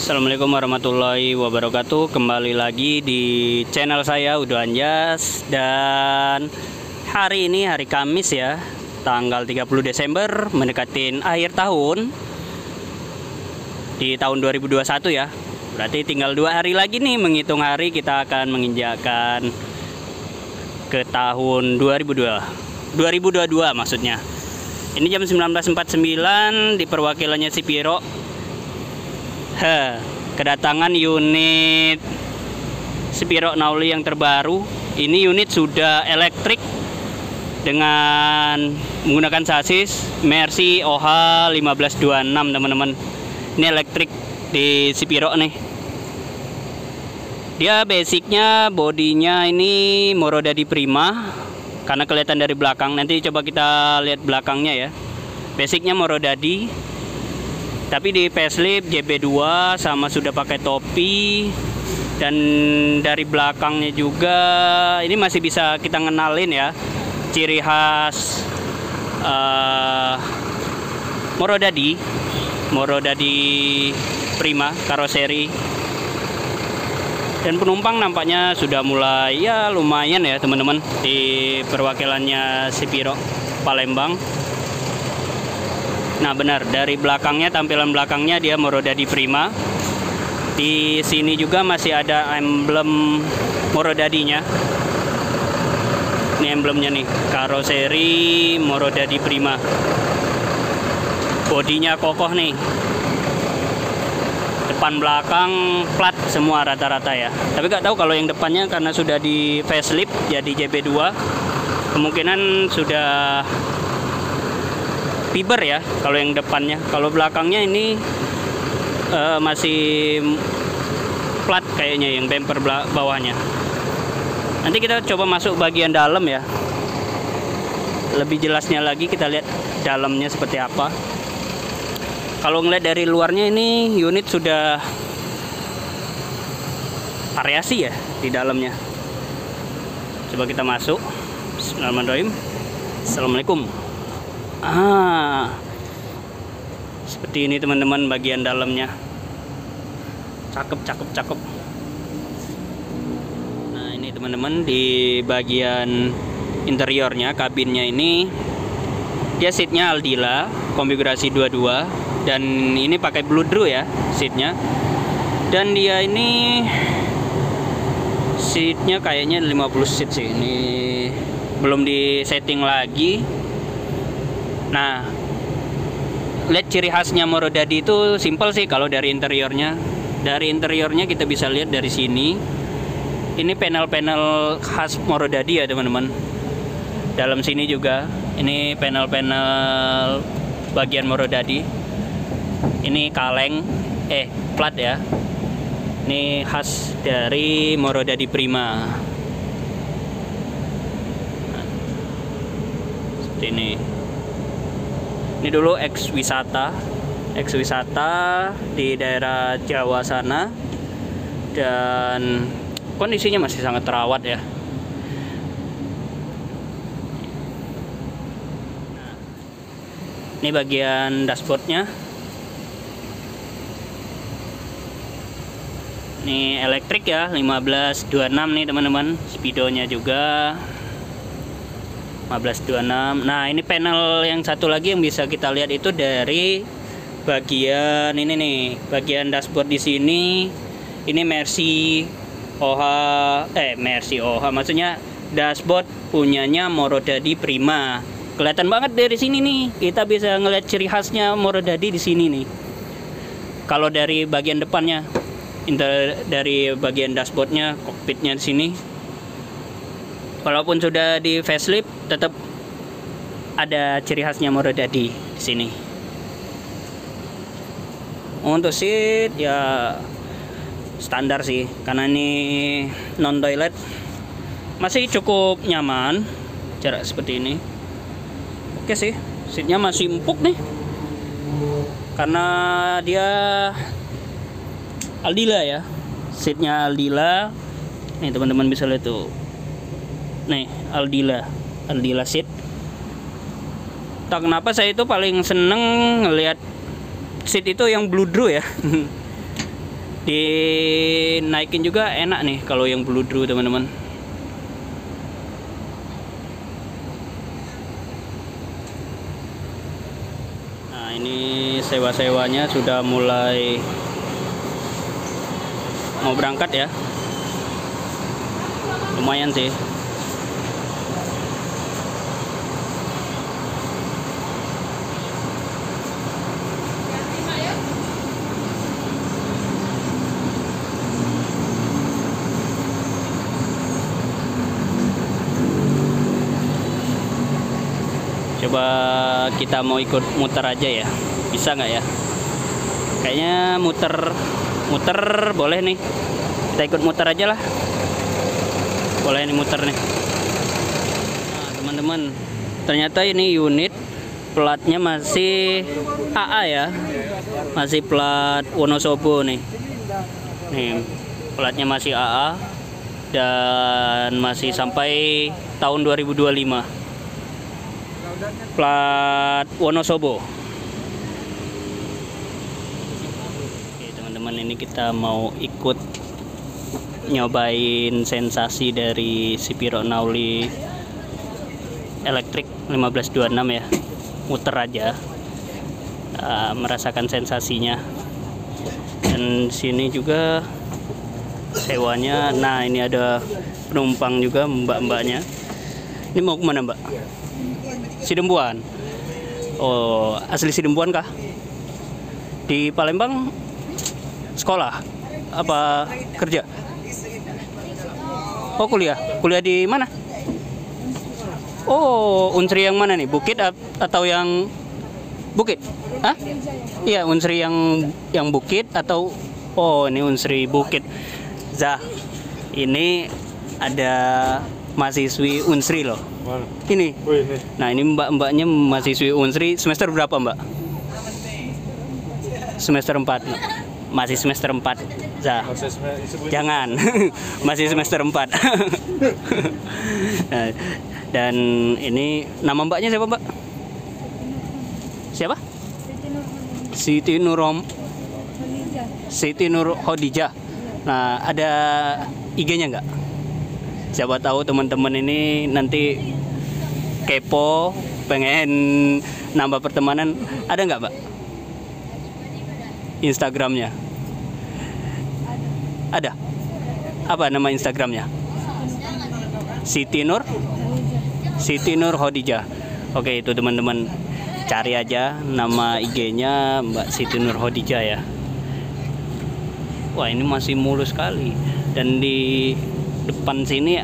Assalamualaikum warahmatullahi wabarakatuh. Kembali lagi di channel saya Udo Anjas. Dan hari ini hari Kamis ya, tanggal 30 Desember, mendekatin akhir tahun di tahun 2021 ya. Berarti tinggal 2 hari lagi nih menghitung hari kita akan menginjakkan ke tahun 2022 maksudnya. Ini jam 19.49 di perwakilannya si Piro. Kedatangan unit Spiro Nauli yang terbaru. Ini unit sudah elektrik dengan menggunakan sasis Mercy OH 1526 teman-teman. Ini elektrik di Spiro nih. Dia basicnya bodinya ini Morodadi Prima karena kelihatan dari belakang. Nanti coba kita lihat belakangnya ya. Basicnya Morodadi, tapi di facelift JB2 sama sudah pakai topi. Dan dari belakangnya juga ini masih bisa kita ngenalin ya ciri khas Morodadi Prima karoseri. Dan penumpang nampaknya sudah mulai ya lumayan ya teman-teman di perwakilannya Spiro Palembang. Nah benar, dari belakangnya, tampilan belakangnya dia Morodadi Prima. Di sini juga masih ada emblem Morodadinya. Ini emblemnya nih, karoseri Morodadi Prima. Bodinya kokoh nih. Depan belakang plat semua rata-rata ya. Tapi nggak tahu kalau yang depannya karena sudah di facelift jadi JB2, kemungkinan sudah fiber ya kalau yang depannya. Kalau belakangnya ini masih plat kayaknya yang bumper bawahnya. Nanti kita coba masuk bagian dalam ya, lebih jelasnya lagi kita lihat dalamnya seperti apa. Kalau ngeliat dari luarnya ini unit sudah variasi ya di dalamnya. Coba kita masuk. Bismillahirrahmanirrahim. Assalamualaikum. Seperti ini teman-teman bagian dalamnya. Cakep. Nah ini teman-teman di bagian interiornya, kabinnya ini dia seatnya Aldila konfigurasi 22 dan ini pakai Bluedroo ya seatnya. Dan dia ini seatnya kayaknya 50 seat sih, ini belum di setting lagi. Nah, lihat ciri khasnya Morodadi itu simpel sih kalau dari interiornya. Dari interiornya kita bisa lihat dari sini. Ini panel-panel khas Morodadi ya teman-teman. Dalam sini juga ini panel-panel bagian Morodadi. Ini kaleng, plat ya. Ini khas dari Morodadi Prima. Nah, seperti ini. Ini dulu ex wisata di daerah Jawa sana, dan kondisinya masih sangat terawat ya. Nah, ini bagian dashboardnya. Ini elektrik ya, 1526 nih teman-teman. Speedonya juga 1526. Nah ini panel yang satu lagi yang bisa kita lihat itu dari bagian ini nih, bagian dashboard di sini. Ini Mercy OH, maksudnya dashboard punyanya Morodadi Prima. Kelihatan banget dari sini nih, kita bisa ngelihat ciri khasnya Morodadi di sini nih. Kalau dari bagian depannya, dari bagian dashboardnya, kokpitnya di sini, walaupun sudah di facelift, tetap ada ciri khasnya Morodadi di sini. Untuk seat ya standar sih, karena ini non toilet, masih cukup nyaman, jarak seperti ini. Oke sih, seatnya masih empuk nih, karena dia Aldila ya, seatnya Aldila. Nih teman-teman bisa lihat tuh. Nih Aldila seat. Tak kenapa saya itu paling seneng ngelihat seat itu yang Bluedroo ya. Dinaikin juga enak nih kalau yang Bludru teman-teman. Nah ini sewa-sewanya sudah mulai mau berangkat ya. Lumayan sih. Coba kita mau ikut muter aja ya, bisa nggak ya? Kayaknya muter boleh nih. Kita ikut muter aja lah. Boleh nih muter nih. Nah teman-teman, ternyata ini unit platnya masih AA ya, masih plat Wonosobo nih. Nih platnya masih AA dan masih sampai tahun 2025. Plat Wonosobo. Oke teman-teman, ini kita mau ikut nyobain sensasi dari Sipiro Nauli elektrik 1526 ya. Muter aja, merasakan sensasinya. Dan sini juga sewanya. Nah ini ada penumpang juga, mbak-mbaknya. Ini mau kemana mbak? Sidembuan. Oh, asli Sidembuan kah? Di Palembang sekolah apa kerja? Oh, kuliah. Kuliah di mana? Oh, Unsri yang mana nih? Bukit atau yang Bukit? Hah? Iya, Unsri yang Bukit atau oh, ini Unsri Bukit. Zah. Ini ada mahasiswi Unsri loh. Mana? Ini. Oh, ini. Nah ini mbak-mbaknya mahasiswi Unsri semester berapa mbak? Semester 4. Masih semester 4. Zah. Jangan. Masih semester 4. Nah, dan ini nama mbaknya siapa mbak? Siapa? Siti Nur Khadijah. Nah ada IG-nya nggak? Siapa tahu teman-teman ini nanti kepo, pengen nambah pertemanan, ada nggak mbak? Instagramnya? Ada. Apa nama Instagramnya? Siti Nur Khadijah. Oke itu teman-teman, cari aja nama IG-nya Mbak Siti Nur Khadijah ya. Wah ini masih mulus sekali. Dan di depan sini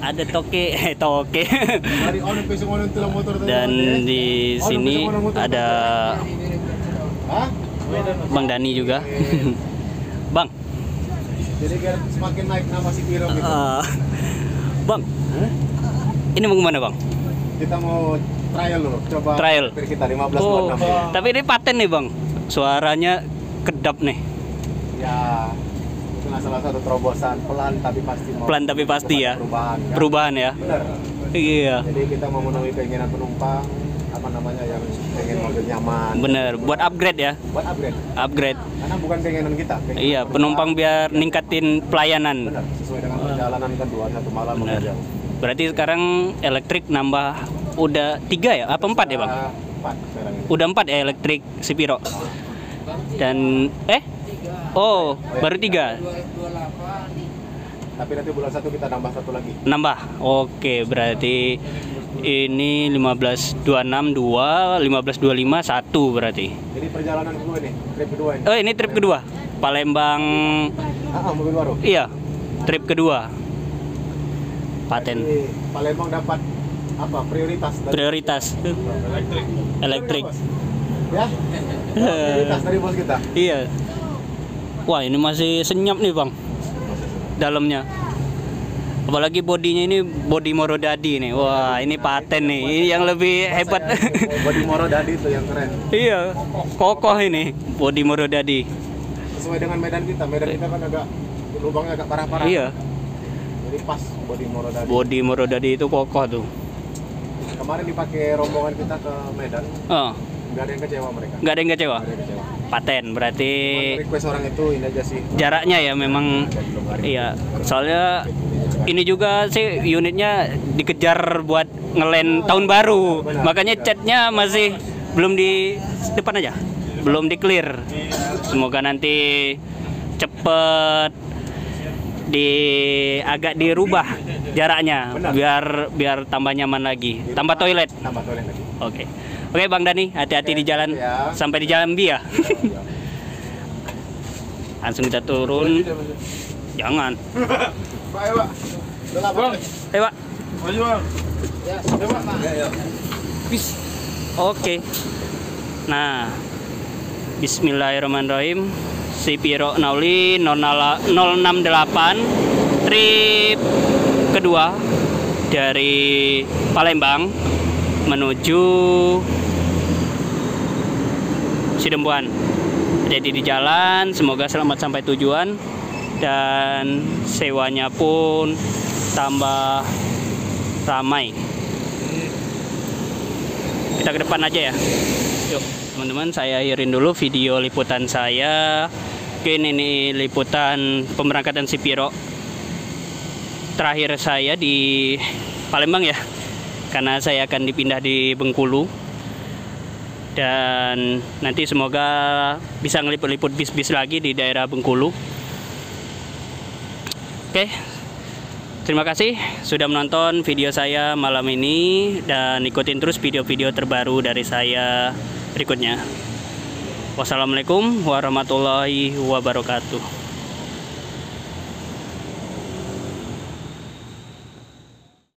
ada toke. Dan di sini ada Bang Dani juga. Bang. Jadi semakin naik nama Sipiro gitu. Bang. Ini mau kemana bang? Kita mau trial loh, coba trial. Kita 1526 ya. Tapi ini paten nih bang. Suaranya kedap nih. Ya. Salah satu terobosan pelan tapi pasti ya. Perubahan ya. Benar. Iya. Jadi kita memenuhi keinginan penumpang yang pengen mobil nyaman. Bener, buat upgrade ya. Buat upgrade. Karena bukan keinginan kita. Iya, penumpang biar ningkatin pelayanan. Benar, sesuai dengan perjalanan kan 2 malam. Bener. Berarti sekarang elektrik nambah udah 3 ya? Apa 4 ya bang? 4 sekarang ini. Udah 4 ya elektrik Sipiro. Dan baru 3. Tapi nanti bulan 1 kita nambah 1 lagi. Nambah. Oke, berarti ini 1526 2, 1525 1 berarti. Jadi perjalanan kedua nih, trip kedua ini. Oh, ini trip kedua. Palembang. Mobil baru. Iya. Trip kedua. Paten. Jadi, Palembang dapat apa? Prioritas. Elektrik. Ya. Prioritas dari bos kita. Iya. Wah, ini masih senyap nih, Bang. Dalamnya. Apalagi bodinya ini body Morodadi nih. Wah, ini paten nih. Ini yang lebih hebat. Body Morodadi itu yang keren. Iya, kokoh ini body Morodadi. Sesuai dengan medan kita. Medan kita kan agak lubangnya agak parah-parah. Iya. Jadi pas body Morodadi. Body Morodadi itu kokoh tuh. Kemarin dipakai rombongan kita ke Medan. Oh. Nggak ada yang kecewa mereka. Nggak ada yang kecewa. Nggak ada yang kecewa. paten. Berarti Request orang itu ini aja sih. jaraknya ya memang iya. Soalnya ini juga sih unitnya dikejar buat ngelen tahun baru. Makanya catnya masih belum di depan aja. Belum di clear. Semoga nanti cepet agak dirubah jaraknya. Biar tambah nyaman lagi. Tambah toilet. Tambah toilet lagi. Oke Bang Dani, hati-hati di jalan. Ya. Sampai di jalan B ya. Langsung kita turun. Jangan. Pak, ayo, Pak. Udah lah, Bang. Ayo Pak. Maju, Bang. Ya, ayo, Pak. Ya. Oke. Nah, Bismillahirrahmanirrahim. Si Piro Nauli 068 trip kedua dari Palembang menuju Sidempuan. Jadi di jalan, semoga selamat sampai tujuan dan sewanya pun tambah ramai. Kita ke depan aja ya. Yuk teman-teman, saya akhirin dulu video liputan saya. Mungkin ini liputan pemberangkatan si Piro terakhir saya di Palembang ya, karena saya akan dipindah di Bengkulu. Dan nanti semoga bisa ngeliput-liput bis-bis lagi di daerah Bengkulu. Oke, terima kasih sudah menonton video saya malam ini, dan ikutin terus video-video terbaru dari saya berikutnya. Wassalamualaikum warahmatullahi wabarakatuh.